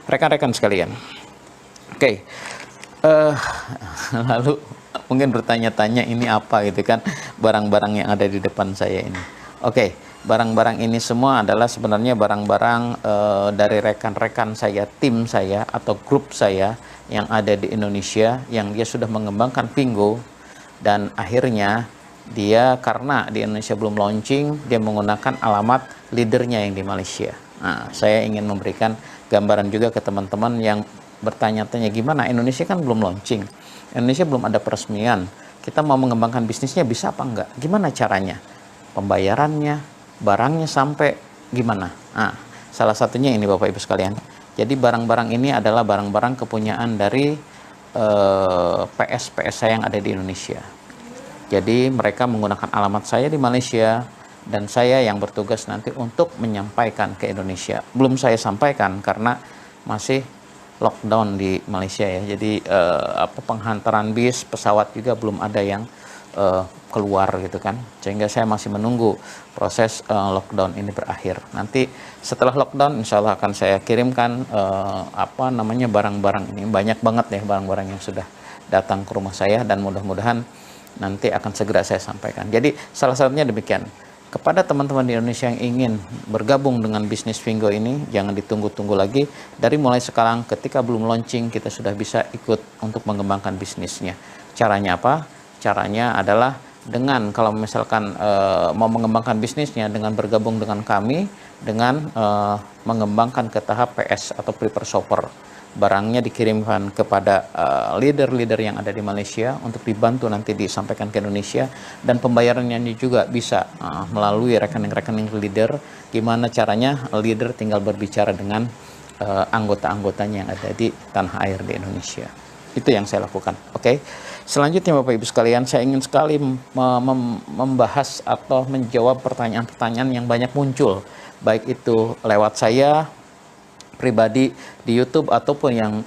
rekan-rekan sekalian. Oke, eh, lalu mungkin bertanya-tanya ini apa gitu kan, barang-barang yang ada di depan saya ini. Oke, barang-barang ini semua adalah sebenarnya barang-barang dari rekan-rekan saya, tim saya atau grup saya yang ada di Indonesia, yang dia sudah mengembangkan Pingo, dan akhirnya dia karena di Indonesia belum launching, dia menggunakan alamat leadernya yang di Malaysia. Nah, saya ingin memberikan gambaran juga ke teman-teman yang bertanya-tanya, gimana Indonesia kan belum launching, Indonesia belum ada peresmian, kita mau mengembangkan bisnisnya bisa apa enggak, gimana caranya, pembayarannya, barangnya sampai gimana. Nah, salah satunya ini Bapak Ibu sekalian. Jadi barang-barang ini adalah barang-barang kepunyaan dari PS saya yang ada di Indonesia. Jadi mereka menggunakan alamat saya di Malaysia, dan saya yang bertugas nanti untuk menyampaikan ke Indonesia. Belum saya sampaikan karena masih lockdown di Malaysia ya. Jadi penghantaran bis, pesawat juga belum ada yang keluar gitu kan. Sehingga saya masih menunggu proses lockdown ini berakhir. Nanti setelah lockdown insya Allah akan saya kirimkan barang-barang ini. Banyak banget ya barang-barang yang sudah datang ke rumah saya, dan mudah-mudahan nanti akan segera saya sampaikan. Jadi salah satunya demikian. Kepada teman-teman di Indonesia yang ingin bergabung dengan bisnis Pingo ini, jangan ditunggu-tunggu lagi. Dari mulai sekarang, ketika belum launching, kita sudah bisa ikut untuk mengembangkan bisnisnya. Caranya apa? Caranya adalah dengan, kalau misalkan mau mengembangkan bisnisnya, dengan bergabung dengan kami, dengan mengembangkan ke tahap PS atau prepare shopper. Barangnya dikirimkan kepada leader-leader yang ada di Malaysia untuk dibantu nanti disampaikan ke Indonesia, dan pembayarannya juga bisa melalui rekening-rekening leader. Gimana caranya? Leader tinggal berbicara dengan anggota-anggotanya yang ada di tanah air di Indonesia. Itu yang saya lakukan. Oke. Selanjutnya Bapak Ibu sekalian, saya ingin sekali membahas atau menjawab pertanyaan-pertanyaan yang banyak muncul, baik itu lewat saya pribadi di YouTube ataupun yang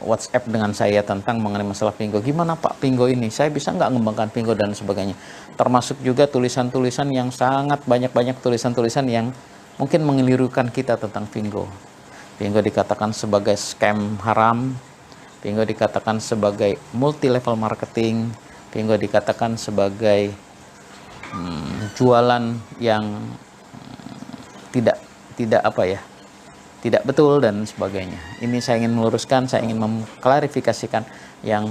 WhatsApp dengan saya tentang mengenai masalah Pingo. Gimana Pak Pingo ini? Saya bisa nggak mengembangkan Pingo dan sebagainya. Termasuk juga tulisan-tulisan yang sangat banyak tulisan-tulisan yang mungkin mengelirukan kita tentang Pingo. Pingo dikatakan sebagai scam haram. Pingo dikatakan sebagai multi level marketing. Pingo dikatakan sebagai jualan yang tidak betul dan sebagainya. Ini saya ingin meluruskan, saya ingin mengklarifikasikan yang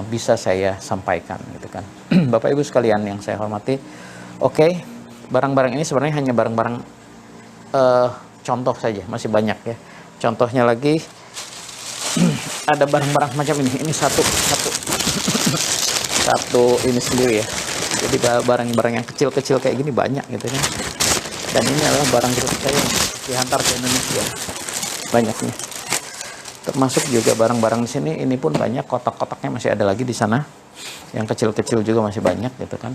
bisa saya sampaikan gitu kan. Bapak Ibu sekalian yang saya hormati, oke, barang-barang ini sebenarnya hanya barang-barang contoh saja, masih banyak ya. Contohnya lagi ada barang-barang macam ini. Ini satu ini sendiri ya. Jadi barang-barang yang kecil-kecil kayak gini banyak gitu kan. Dan ini adalah barang grup saya yang dihantar ke Indonesia, banyaknya. Termasuk juga barang-barang di sini, ini pun banyak, kotak-kotaknya masih ada lagi di sana. Yang kecil-kecil juga masih banyak gitu kan.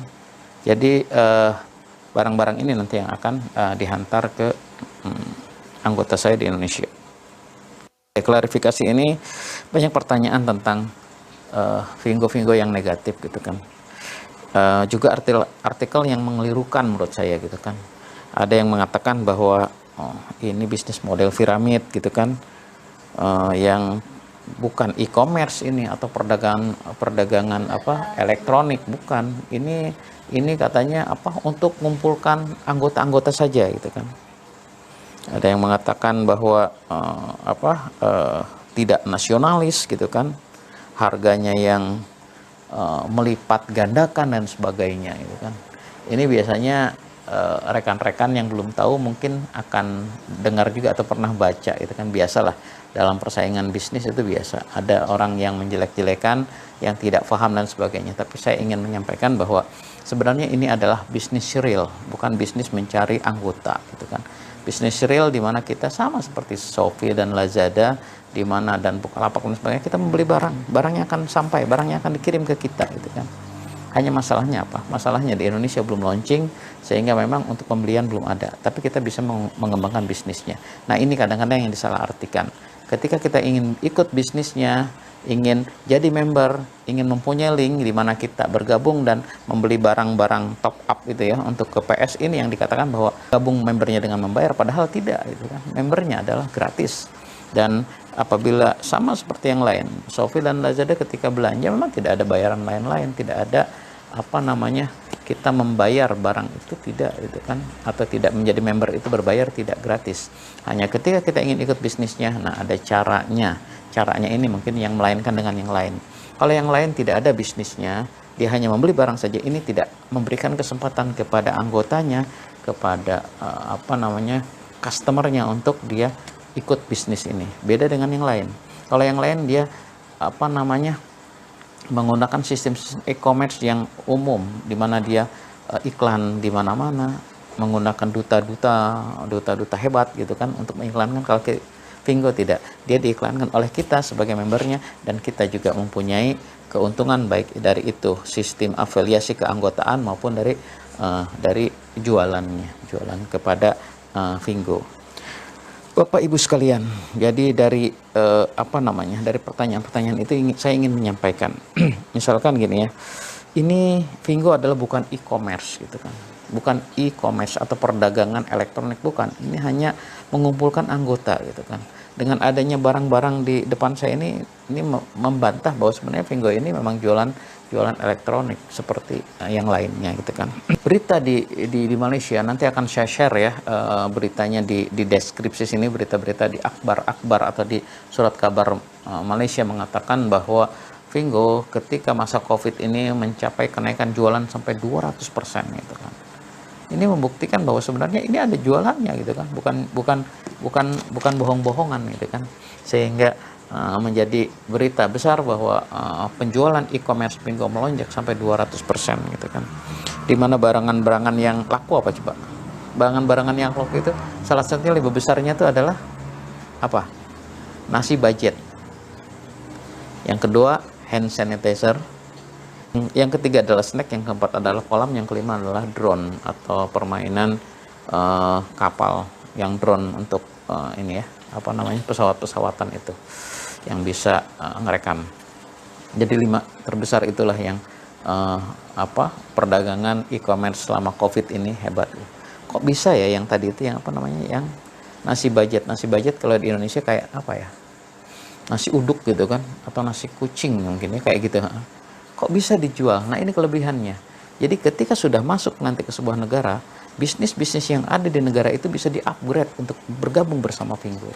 Jadi barang-barang ini nanti yang akan dihantar ke anggota saya di Indonesia. Klarifikasi ini banyak pertanyaan tentang Pingo-Pingo yang negatif gitu kan. Juga artikel yang mengelirukan menurut saya gitu kan. Ada yang mengatakan bahwa ini bisnis model piramid gitu kan, yang bukan e-commerce ini atau perdagangan elektronik, bukan. Ini katanya untuk mengumpulkan anggota-anggota saja gitu kan. Ada yang mengatakan bahwa tidak nasionalis gitu kan, harganya yang melipat gandakan dan sebagainya gitu kan. Ini biasanya rekan-rekan yang belum tahu mungkin akan dengar juga atau pernah baca itu kan. Biasalah dalam persaingan bisnis itu biasa ada orang yang menjelek-jelekan, yang tidak paham dan sebagainya. Tapi saya ingin menyampaikan bahwa sebenarnya ini adalah bisnis real, bukan bisnis mencari anggota gitu kan. Bisnis real di mana kita sama seperti Shopee dan Lazada, di mana dan Bukalapak dan sebagainya, kita membeli barangnya akan sampai, barangnya akan dikirim ke kita gitu kan. Hanya masalahnya apa? Masalahnya di Indonesia belum launching, sehingga memang untuk pembelian belum ada. Tapi kita bisa mengembangkan bisnisnya. Nah ini kadang-kadang yang disalahartikan. Ketika kita ingin ikut bisnisnya, ingin jadi member, ingin mempunyai link di mana kita bergabung dan membeli barang-barang top up gitu ya untuk ke PS ini, yang dikatakan bahwa gabung membernya dengan membayar, padahal tidak gitu kan. Membernya adalah gratis. Dan apabila sama seperti yang lain, Shopee dan Lazada ketika belanja memang tidak ada bayaran lain-lain, tidak ada apa namanya kita membayar barang itu, tidak itu kan, atau tidak menjadi member itu berbayar, tidak, gratis. Hanya ketika kita ingin ikut bisnisnya, nah ada caranya ini mungkin yang melainkan dengan yang lain. Kalau yang lain tidak ada bisnisnya, dia hanya membeli barang saja, ini tidak memberikan kesempatan kepada anggotanya, kepada apa namanya customernya untuk dia ikut bisnis ini. Beda dengan yang lain. Kalau yang lain dia apa namanya menggunakan sistem e-commerce yang umum, di mana dia iklan di mana-mana, menggunakan duta-duta hebat gitu kan untuk mengiklankan. Kalau Fingo tidak, dia diiklankan oleh kita sebagai membernya, dan kita juga mempunyai keuntungan baik dari itu sistem afiliasi keanggotaan maupun dari jualan kepada Fingo. Bapak Ibu sekalian, jadi dari dari pertanyaan-pertanyaan itu saya ingin menyampaikan, misalkan gini ya, ini Fingo adalah bukan e-commerce gitu kan, bukan e-commerce atau perdagangan elektronik, bukan. Ini hanya mengumpulkan anggota gitu kan. Dengan adanya barang-barang di depan saya ini membantah bahwa sebenarnya Fingo ini memang jualan elektronik seperti yang lainnya gitu kan. Berita di Malaysia nanti akan saya share ya, beritanya di deskripsi sini, berita-berita di akhbar atau di surat kabar Malaysia mengatakan bahwa Fingo ketika masa Covid ini mencapai kenaikan jualan sampai 200% gitu kan. Ini membuktikan bahwa sebenarnya ini ada jualannya gitu kan, bukan bohong-bohongan gitu kan, sehingga menjadi berita besar bahwa penjualan e-commerce Fingo melonjak sampai 200% gitu kan. Dimana barangan-barangan yang laku apa coba? Barangan-barangan yang laku itu salah satunya lebih besarnya itu adalah apa? Nasi budget. Yang kedua hand sanitizer. Yang ketiga adalah snack, yang keempat adalah kolam, yang kelima adalah drone atau permainan kapal yang drone untuk ini ya, apa namanya, pesawat-pesawatan itu yang bisa ngerekam. Jadi 5 terbesar itulah yang perdagangan e-commerce selama Covid ini hebat. Kok bisa ya yang tadi itu, yang apa namanya, yang nasi budget kalau di Indonesia kayak apa ya? Nasi uduk gitu kan, atau nasi kucing mungkin ya, kayak gitu. Kok bisa dijual? Nah, ini kelebihannya. Jadi ketika sudah masuk nanti ke sebuah negara, bisnis-bisnis yang ada di negara itu bisa di-upgrade untuk bergabung bersama Fingo.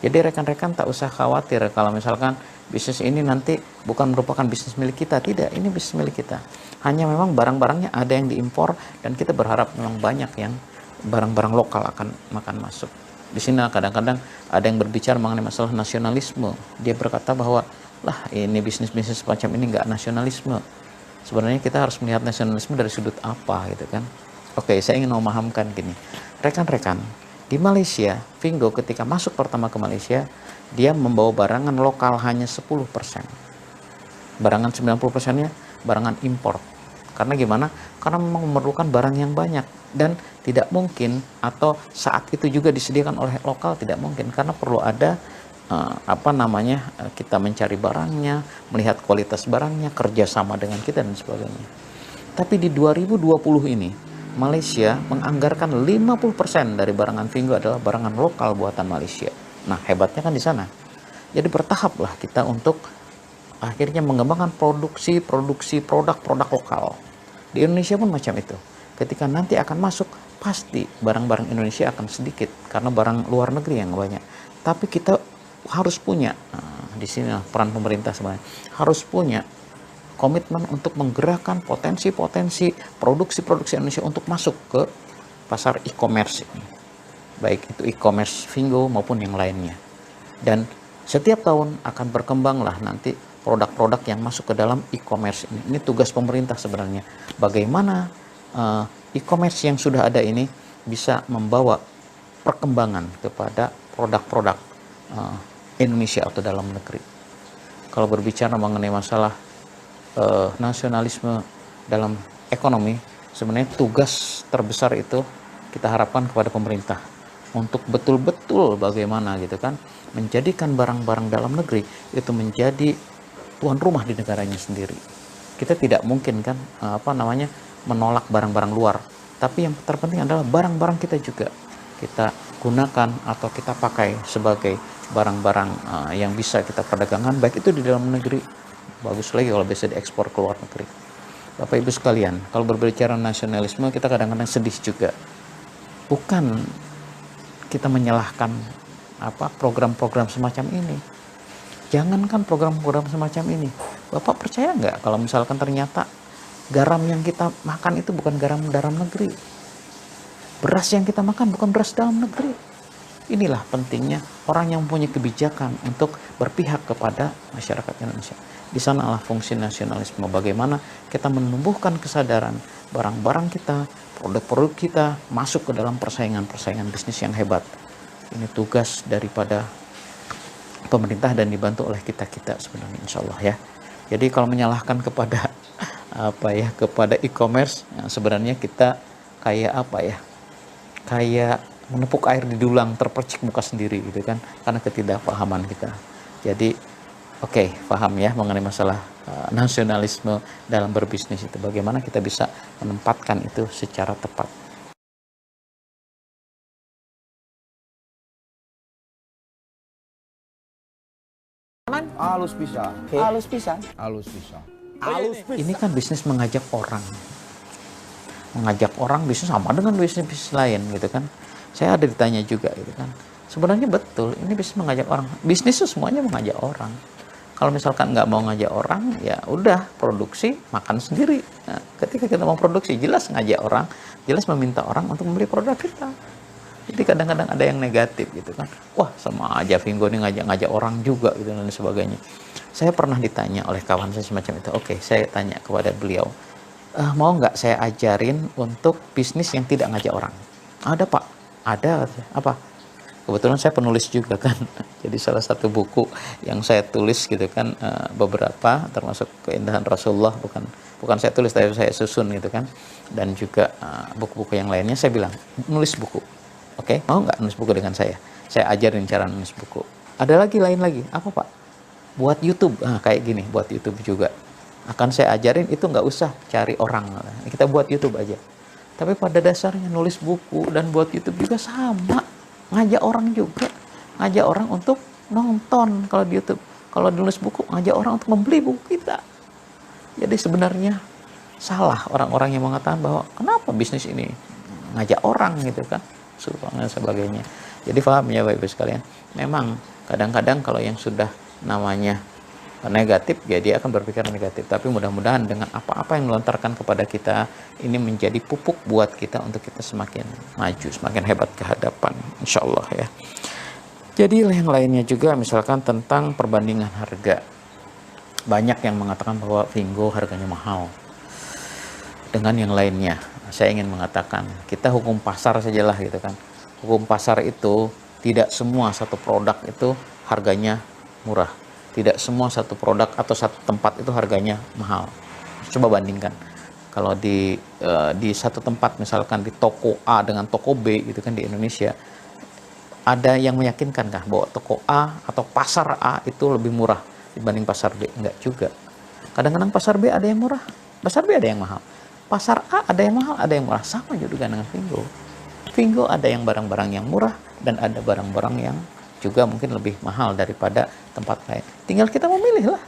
Jadi rekan-rekan tak usah khawatir kalau misalkan bisnis ini nanti bukan merupakan bisnis milik kita. Tidak, ini bisnis milik kita. Hanya memang barang-barangnya ada yang diimpor, dan kita berharap memang banyak yang barang-barang lokal akan masuk. Di sini kadang-kadang ada yang berbicara mengenai masalah nasionalisme. Dia berkata bahwa lah ini bisnis-bisnis semacam ini nggak nasionalisme. Sebenarnya kita harus melihat nasionalisme dari sudut apa gitu kan. Oke, saya ingin memahamkan gini. Rekan-rekan, di Malaysia, Fingo ketika masuk pertama ke Malaysia, dia membawa barangan lokal hanya 10%. Barangan 90%-nya barangan impor. Karena gimana? Karena memang memerlukan barang yang banyak, dan tidak mungkin, atau saat itu juga disediakan oleh lokal tidak mungkin, karena perlu ada kita mencari barangnya, melihat kualitas barangnya, kerjasama dengan kita dan sebagainya. Tapi di 2020 ini Malaysia menganggarkan 50% dari barangan Fingo adalah barangan lokal buatan Malaysia. Nah, hebatnya kan di sana. Jadi bertahaplah kita untuk akhirnya mengembangkan produksi produk-produk lokal. Di Indonesia pun macam itu. Ketika nanti akan masuk, pasti barang-barang Indonesia akan sedikit karena barang luar negeri yang banyak. Tapi kita harus punya, di sini peran pemerintah sebenarnya, harus punya komitmen untuk menggerakkan potensi-potensi produksi Indonesia untuk masuk ke pasar e-commerce ini, baik itu e-commerce Fingo maupun yang lainnya. Dan setiap tahun akan berkembanglah nanti produk-produk yang masuk ke dalam e-commerce ini. Ini tugas pemerintah sebenarnya, bagaimana e-commerce yang sudah ada ini bisa membawa perkembangan kepada produk-produk Indonesia atau dalam negeri. Kalau berbicara mengenai masalah nasionalisme dalam ekonomi, sebenarnya tugas terbesar itu kita harapkan kepada pemerintah untuk betul-betul bagaimana gitu kan, menjadikan barang-barang dalam negeri itu menjadi tuan rumah di negaranya sendiri. Kita tidak mungkin kan menolak barang-barang luar, tapi yang terpenting adalah barang-barang kita juga kita gunakan atau kita pakai sebagai barang-barang yang bisa kita perdagangkan, baik itu di dalam negeri, bagus lagi kalau bisa diekspor ke luar negeri. Bapak Ibu sekalian, kalau berbicara nasionalisme, kita kadang-kadang sedih juga. Bukan kita menyalahkan program-program semacam ini. Jangankan program-program semacam ini, Bapak percaya nggak kalau misalkan ternyata garam yang kita makan itu bukan garam dalam negeri, beras yang kita makan bukan beras dalam negeri. Inilah pentingnya orang yang mempunyai kebijakan untuk berpihak kepada masyarakat Indonesia. Di sanalah fungsi nasionalisme, bagaimana kita menumbuhkan kesadaran barang-barang kita, produk-produk kita masuk ke dalam persaingan bisnis yang hebat. Ini tugas daripada pemerintah dan dibantu oleh kita-kita sebenarnya, insya Allah ya. Jadi kalau menyalahkan kepada kepada e-commerce, sebenarnya kita kayak menepuk air di dulang, terpercik muka sendiri gitu kan, karena ketidakpahaman kita. Jadi paham ya mengenai masalah nasionalisme dalam berbisnis itu, bagaimana kita bisa menempatkan itu secara tepat. Halus bisa. Halus pisan. Halus bisa. Ini kan bisnis mengajak orang bisnis sama dengan bisnis lain gitu kan. Saya ada ditanya juga gitu kan, sebenarnya betul ini bisnis mengajak orang, bisnis itu semuanya mengajak orang. Kalau misalkan nggak mau ngajak orang, ya udah produksi makan sendiri. Nah, ketika kita mau produksi, jelas ngajak orang, jelas meminta orang untuk membeli produk kita. Jadi kadang-kadang ada yang negatif gitu kan, wah sama aja Vingo ini ngajak orang juga gitu dan sebagainya. Saya pernah ditanya oleh kawan saya semacam itu. Saya tanya kepada beliau, mau nggak saya ajarin untuk bisnis yang tidak ngajak orang? Ada Pak. Ada, apa? Kebetulan saya penulis juga kan. Jadi salah satu buku yang saya tulis gitu kan, beberapa termasuk Keindahan Rasulullah, bukan saya tulis tapi saya susun gitu kan. Dan juga buku-buku yang lainnya saya bilang, nulis buku. Mau nggak nulis buku dengan saya? Saya ajarin cara nulis buku. Ada lain lagi, apa Pak? Buat YouTube, kayak gini, buat YouTube juga. Akan saya ajarin itu nggak usah cari orang, kita buat YouTube aja. Tapi pada dasarnya nulis buku dan buat YouTube juga sama. Ngajak orang juga. Ngajak orang untuk nonton kalau di YouTube. Kalau nulis buku, ngajak orang untuk membeli buku kita. Jadi sebenarnya salah orang-orang yang mengatakan bahwa kenapa bisnis ini ngajak orang gitu kan. Dan sebagainya. Jadi paham ya Bapak Ibu sekalian. Memang kadang-kadang kalau yang sudah namanya negatif, ya dia akan berpikir negatif. Tapi mudah-mudahan dengan apa-apa yang melontarkan kepada kita, ini menjadi pupuk buat kita untuk kita semakin maju, semakin hebat ke hadapan, insya Allah ya. Jadi yang lainnya juga, misalkan tentang perbandingan harga. Banyak yang mengatakan bahwa Vingo harganya mahal dengan yang lainnya. Saya ingin mengatakan, kita hukum pasar sajalah gitu kan. Hukum pasar itu, tidak semua satu produk itu harganya murah. Tidak semua satu produk atau satu tempat itu harganya mahal. Coba bandingkan. Kalau di satu tempat, misalkan di toko A dengan toko B gitu kan di Indonesia, ada yang meyakinkankah bahwa toko A atau pasar A itu lebih murah dibanding pasar B? Enggak juga. Kadang-kadang pasar B ada yang murah, pasar B ada yang mahal. Pasar A ada yang mahal, ada yang murah. Sama juga dengan Vingo. Vingo ada yang barang-barang yang murah dan ada barang-barang yang juga mungkin lebih mahal daripada tempat lain. Tinggal kita memilih lah.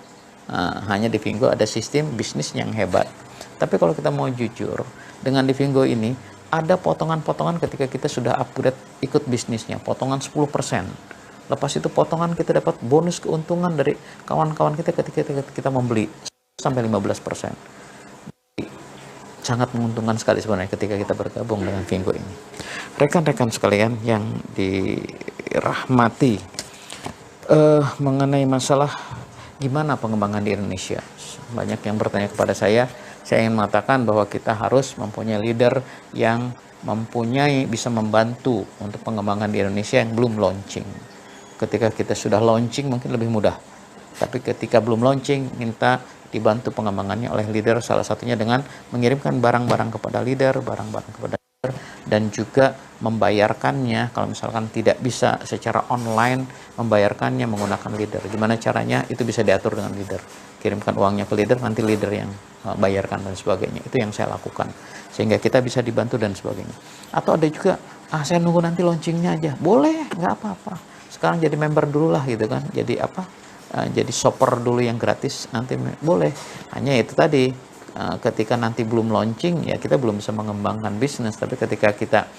Hanya di Vingo ada sistem bisnis yang hebat. Tapi kalau kita mau jujur, dengan di Vingo ini ada potongan-potongan ketika kita sudah upgrade ikut bisnisnya, potongan 10%. Lepas itu potongan kita dapat bonus keuntungan dari kawan-kawan kita ketika kita membeli sampai 15%. Sangat menguntungkan sekali sebenarnya ketika kita bergabung dengan Vingo ini. Rekan-rekan sekalian yang dirahmati, mengenai masalah gimana pengembangan di Indonesia, banyak yang bertanya kepada saya ingin mengatakan bahwa kita harus mempunyai leader yang bisa membantu untuk pengembangan di Indonesia yang belum launching. Ketika kita sudah launching mungkin lebih mudah, tapi ketika belum launching minta dibantu pengembangannya oleh leader, salah satunya dengan mengirimkan barang-barang kepada leader, dan juga membayarkannya kalau misalkan tidak bisa secara online, membayarkannya menggunakan leader. Gimana caranya? Itu bisa diatur dengan leader. Kirimkan uangnya ke leader, nanti leader yang bayarkan dan sebagainya. Itu yang saya lakukan sehingga kita bisa dibantu dan sebagainya. Atau ada juga, saya nunggu nanti launchingnya aja. Boleh, nggak apa-apa. sekarang jadi member dulu lah gitu kan, jadi jadi shopper dulu yang gratis, nanti boleh. Hanya itu tadi, ketika nanti belum launching ya kita belum bisa mengembangkan bisnis, tapi ketika kita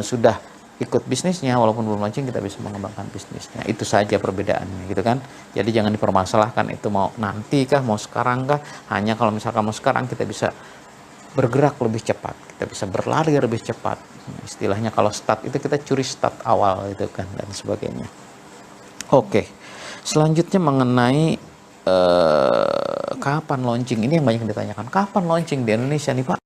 sudah ikut bisnisnya walaupun belum launching kita bisa mengembangkan bisnisnya. Itu saja perbedaannya gitu kan. Jadi jangan dipermasalahkan itu mau nanti kah mau sekarang kah. Hanya kalau misalkan mau sekarang kita bisa bergerak lebih cepat, kita bisa berlari lebih cepat. Istilahnya kalau start itu kita curi start awal gitu kan, dan sebagainya. Oke, selanjutnya mengenai kapan launching. Ini yang banyak ditanyakan, kapan launching di Indonesia nih Pak?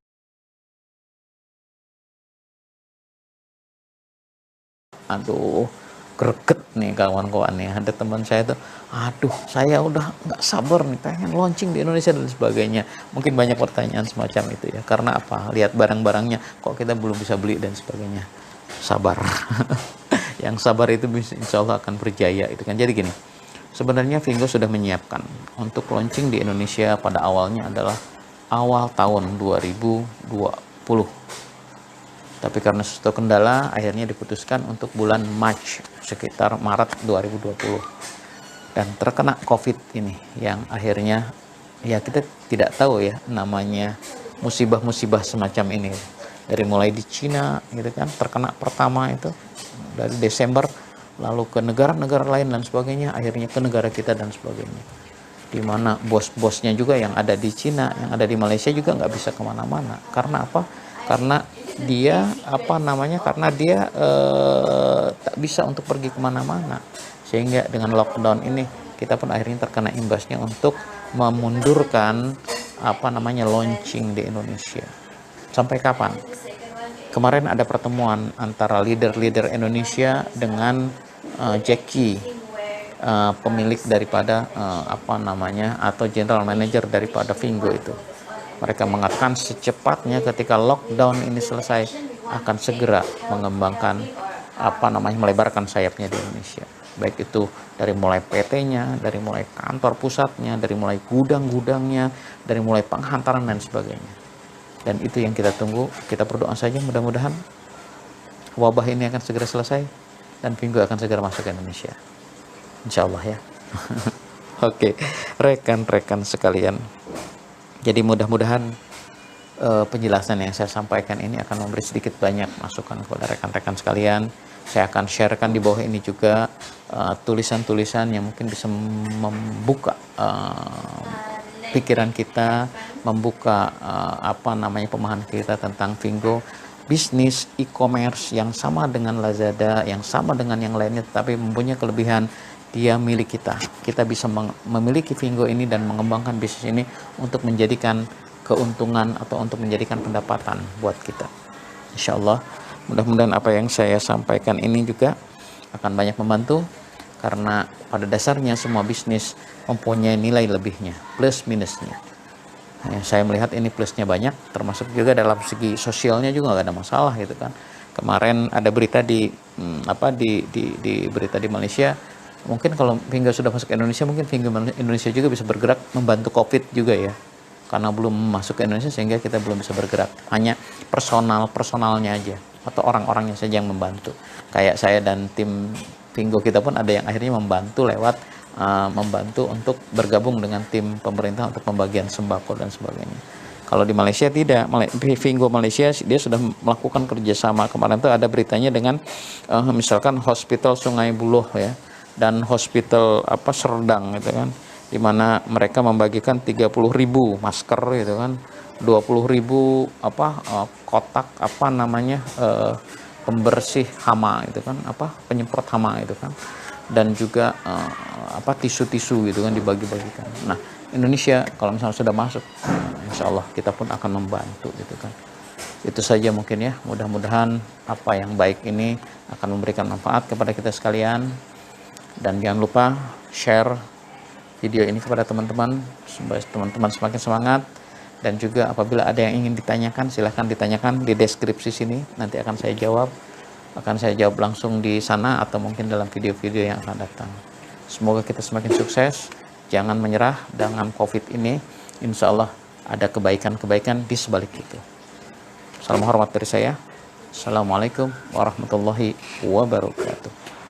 Aduh, greget nih kawan-kawan nih. Ada teman saya tuh, aduh saya udah nggak sabar nih pengen launching di Indonesia dan sebagainya. Mungkin banyak pertanyaan semacam itu ya. Karena apa? Lihat barang-barangnya, kok kita belum bisa beli dan sebagainya. Sabar. Yang sabar itu insya Allah akan berjaya itu kan. Jadi gini, sebenarnya Vingo sudah menyiapkan untuk launching di Indonesia pada awalnya adalah awal tahun 2020. Tapi karena suatu kendala, akhirnya diputuskan untuk bulan Maret, sekitar Maret 2020. Dan terkena COVID ini, yang akhirnya, ya kita tidak tahu ya, namanya musibah-musibah semacam ini. Dari mulai di Cina, gitu kan, terkena pertama itu, dari Desember, lalu ke negara-negara lain dan sebagainya, akhirnya ke negara kita dan sebagainya. Di mana bos-bosnya juga yang ada di Cina, yang ada di Malaysia juga nggak bisa kemana-mana. Karena apa? Karena dia karena dia tak bisa untuk pergi kemana-mana, sehingga dengan lockdown ini kita pun akhirnya terkena imbasnya untuk memundurkan launching di Indonesia. Sampai kapan? Kemarin ada pertemuan antara leader-leader Indonesia dengan Jackie, pemilik daripada atau general manager daripada Vingo itu. Mereka mengatakan secepatnya ketika lockdown ini selesai akan segera mengembangkan melebarkan sayapnya di Indonesia. Baik itu dari mulai PT-nya, dari mulai kantor pusatnya, dari mulai gudang-gudangnya, dari mulai penghantaran dan sebagainya. Dan itu yang kita tunggu. Kita berdoa saja mudah-mudahan wabah ini akan segera selesai dan Vingo akan segera masuk ke Indonesia. Insya Allah ya. Oke, rekan-rekan sekalian. Jadi mudah-mudahan penjelasan yang saya sampaikan ini akan memberi sedikit banyak masukan kepada rekan-rekan sekalian. Saya akan sharekan di bawah ini juga tulisan-tulisan yang mungkin bisa membuka pikiran kita, membuka pemahaman kita tentang Vingo, bisnis e-commerce yang sama dengan Lazada, yang sama dengan yang lainnya, tetapi mempunyai kelebihan. Dia milik kita. Kita bisa memiliki Vingo ini dan mengembangkan bisnis ini untuk menjadikan keuntungan atau untuk menjadikan pendapatan buat kita. Insya Allah, mudah-mudahan apa yang saya sampaikan ini juga akan banyak membantu, karena pada dasarnya semua bisnis mempunyai nilai lebihnya, plus minusnya. Saya melihat ini plusnya banyak, termasuk juga dalam segi sosialnya juga nggak ada masalah gitu kan. Kemarin ada berita di berita di Malaysia. Mungkin kalau Vingo sudah masuk ke Indonesia, mungkin Vingo Indonesia juga bisa bergerak membantu COVID juga ya. Karena belum masuk ke Indonesia sehingga kita belum bisa bergerak. Hanya personalnya aja atau orang-orangnya saja yang membantu. Kayak saya dan tim Vingo kita pun ada yang akhirnya membantu lewat membantu untuk bergabung dengan tim pemerintah untuk pembagian sembako dan sebagainya. Kalau di Malaysia tidak, Vingo Malaysia dia sudah melakukan kerjasama. Kemarin tuh ada beritanya dengan misalkan Hospital Sungai Buloh ya, dan Hospital Serdang gitu kan, di mana mereka membagikan 30.000 masker gitu kan, 20.000 kotak pembersih hama itu kan, penyemprot hama itu kan, dan juga tisu-tisu gitu kan dibagi-bagikan. Nah, Indonesia kalau misalnya sudah masuk, insya Allah kita pun akan membantu gitu kan. Itu saja mungkin ya, mudah-mudahan apa yang baik ini akan memberikan manfaat kepada kita sekalian. Dan jangan lupa share video ini kepada teman-teman supaya teman-teman semakin semangat. Dan juga apabila ada yang ingin ditanyakan, silahkan ditanyakan di deskripsi sini, nanti akan saya jawab langsung di sana atau mungkin dalam video-video yang akan datang. Semoga kita semakin sukses, jangan menyerah dengan COVID ini. Insya Allah ada kebaikan-kebaikan di sebalik itu. Salam hormat dari saya. Assalamualaikum warahmatullahi wabarakatuh.